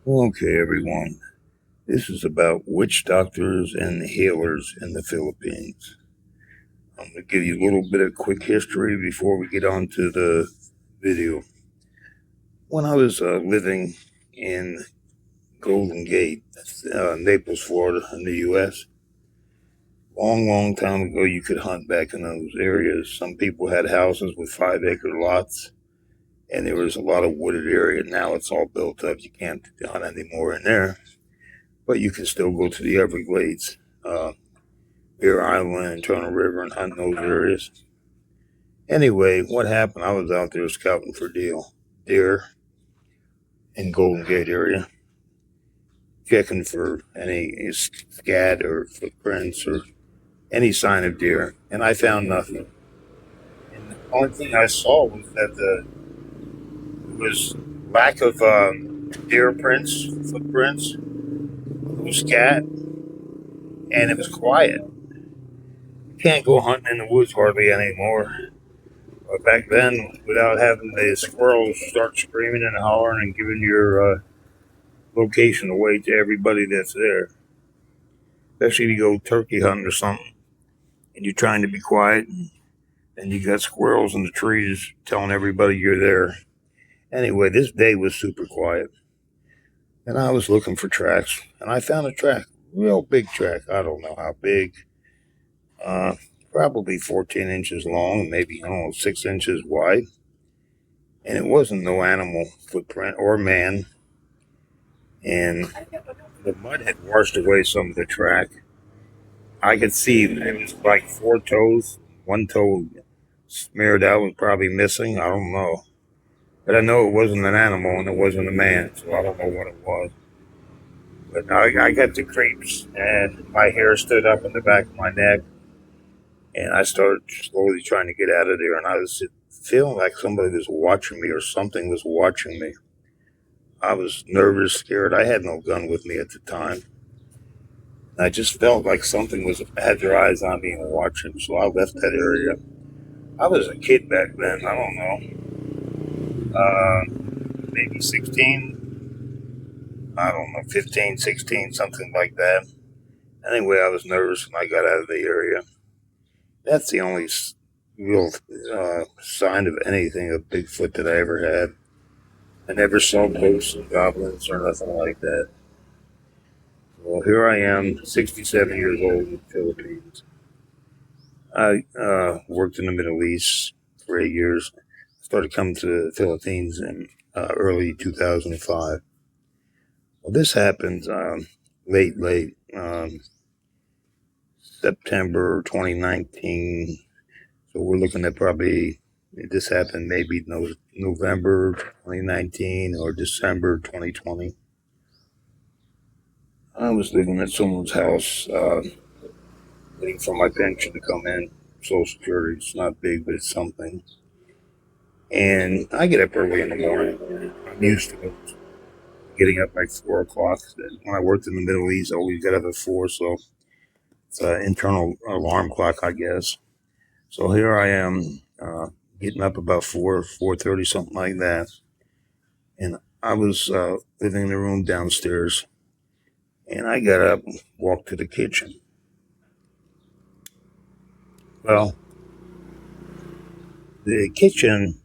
Okay, everyone. This is about witch doctors and healers in the Philippines. I'm going to give you a little bit of quick history before we get on to the video. When I was living in Golden Gate, Naples, Florida, in the U.S., long time ago, you could hunt back in those areas. Some people had houses with 5 acre lots, and there was a lot of wooded area. Now it's all built up. You can't hunt anymore in there, but you can still go to the Everglades. Bear Island and Turner River and hunt those areas. Anyway, what happened? I was out there scouting for deer in Golden Gate area, checking for any scat or footprints or any sign of deer, and I found nothing. And the only thing I saw was that it was lack of deer prints, footprints, no scat, and it was quiet. You can't go hunting in the woods hardly anymore. But back then, without having the squirrels start screaming and hollering and giving your location away to everybody that's there, especially if you go turkey hunting or something and you're trying to be quiet and you got squirrels in the trees telling everybody you're there. Anyway, this day was super quiet and I was looking for tracks and I found a track, real big track. I don't know how big, uh, probably 14 inches long, maybe, I don't know, 6 inches wide. And it wasn't no animal footprint or man. And the mud had washed away some of the track. I could see it was like 4 toes, one toe smeared out was probably missing. I don't know. But I know it wasn't an animal and it wasn't a man, so I don't know what it was. But I got the creeps and my hair stood up in the back of my neck and I started slowly trying to get out of there and I was feeling like somebody was watching me or something was watching me. I was nervous, scared. I had no gun with me at the time. I just felt like something was had their eyes on me and watching, so I left that area. I was a kid back then. I don't know, maybe 16. I don't know, 15, 16, something like that. Anyway, I was nervous and I got out of the area. That's the only real sign of anything of Bigfoot that I ever had. I never saw ghosts and goblins or nothing like that. Well, here I am, 67 years old in the Philippines. I worked in the Middle East for 8 years. Started coming to the Philippines in early 2005. Well, this happened late September 2019. So we're looking at probably this happened maybe November 2019 or December 2020. I was living at someone's house, waiting for my pension to come in. Social Security, it's not big, but it's something. And I get up early in the morning. I'm used to it, getting up like 4 o'clock. When I worked in the Middle East, I always got up at 4, so it's an internal alarm clock, I guess. So here I am, getting up about 4:30, something like that. And I was living in the room downstairs, and I got up, walked to the kitchen. Well, the kitchen,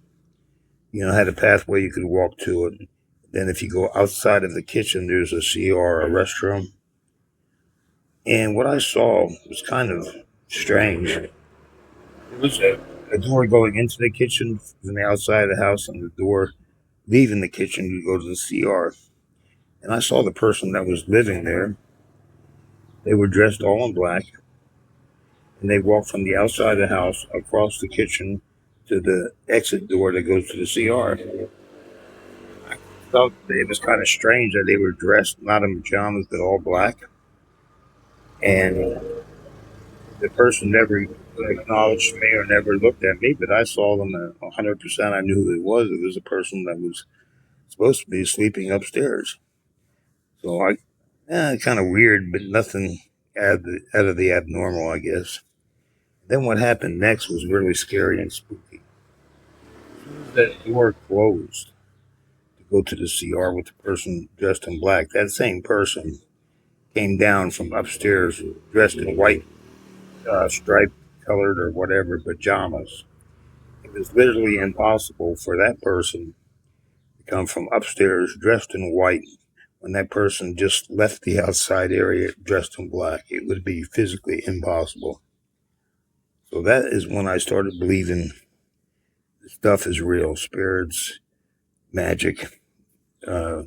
had a pathway you could walk to it. Then if you go outside of the kitchen, there's a CR, a restroom. And what I saw was kind of strange. There was a door going into the kitchen from the outside of the house, and the door leaving the kitchen to go to the CR. And I saw the person that was living there. They were dressed all in black, and they walked from the outside of the house across the kitchen to the exit door that goes to the CR. I felt it was kind of strange that they were dressed not in pajamas but all black, and the person never acknowledged me or never looked at me, but I saw them 100%. I knew who it was. It was a person that was supposed to be sleeping upstairs. So kind of weird, but nothing out of the abnormal, I guess. Then what happened next was really scary and spooky. The door closed. The go to the CR with the person dressed in black. That same person came down from upstairs dressed in white, striped colored or whatever pajamas. It was literally impossible for that person to come from upstairs dressed in white when that person just left the outside area dressed in black. It would be physically impossible. So that is when I started believing stuff is real. Spirits, magic, uh,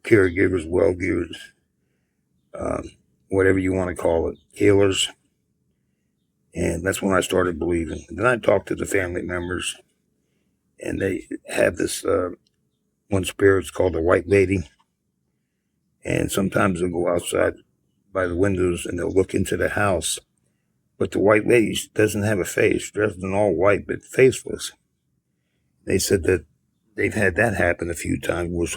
caregivers, well givers, whatever you want to call it, healers. And that's when I started believing. And then I talked to the family members, and they have this one spirit's called the White Lady. And sometimes they'll go outside by the windows and they'll look into the house. But the White Lady doesn't have a face, dressed in all white, but faceless. They said that they've had that happen a few times where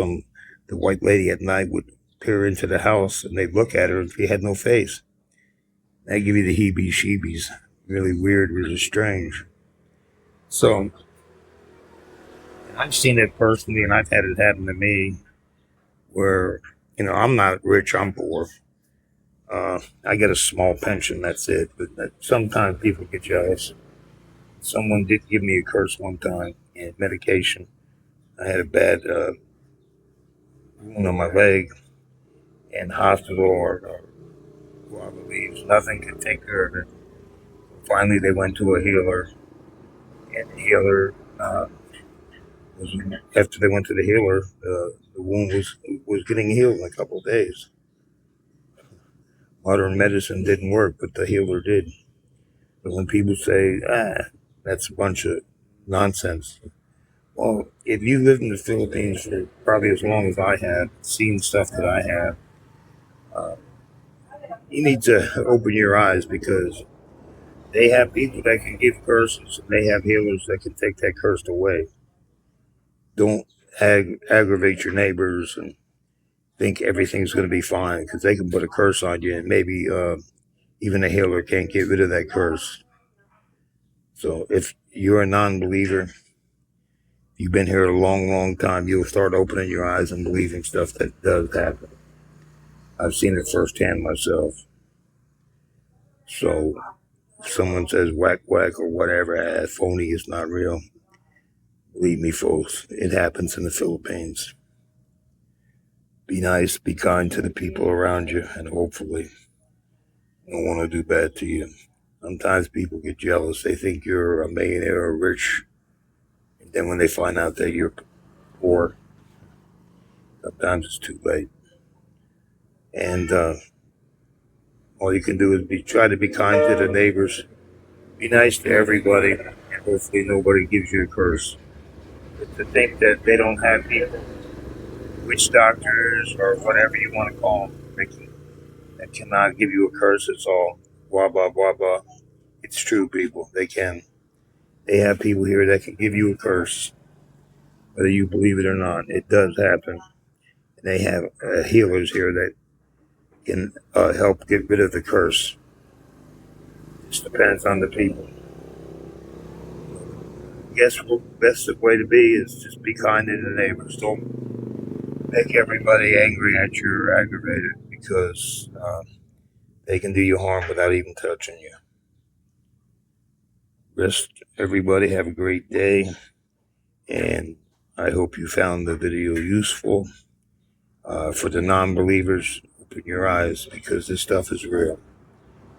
the White Lady at night would peer into the house and they'd look at her and she had no face. That give you the heebie-sheebies. Really weird, really strange. So I've seen it personally, and I've had it happen to me where, I'm not rich, I'm poor. I get a small pension, that's it. But sometimes people get jealous. Someone did give me a curse one time and medication. I had a bad wound on my leg, and hospital or whoever leaves, nothing could take care of it. Finally, they went to a healer, and the healer, after they went to the healer, the wound was getting healed in a couple of days. Modern medicine didn't work, but the healer did. But when people say, that's a bunch of nonsense. Well, if you lived in the Philippines for probably as long as I have, seen stuff that I have, uh, you need to open your eyes because they have people that can give curses and they have healers that can take that curse away. Don't aggravate your neighbors and think everything's going to be fine because they can put a curse on you and maybe even a healer can't get rid of that curse. So if you're a non-believer, you've been here a long, long time, you'll start opening your eyes and believing stuff that does happen. I've seen it firsthand myself. So if someone says whack, whack, or whatever, phony is not real. Believe me, folks, it happens in the Philippines. Be nice, be kind to the people around you, and hopefully don't want to do bad to you. Sometimes people get jealous. They think you're a millionaire or rich. And then when they find out that you're poor, sometimes it's too late. And all you can do is try to be kind to the neighbors. Be nice to everybody. And hopefully nobody gives you a curse. But to think that they don't have people, witch doctors or whatever you want to call them, that cannot give you a curse, it's all blah, blah, blah, blah. It's true, people. They can. They have people here that can give you a curse, whether you believe it or not. It does happen. And they have healers here that can help get rid of the curse. It just depends on the people. I guess the best way to be is just be kind to the neighbors. Don't make everybody angry at you or aggravated because they can do you harm without even touching you. Rest, everybody. Have a great day. And I hope you found the video useful. For the non-believers, open your eyes because this stuff is real.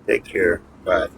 Take care. Bye.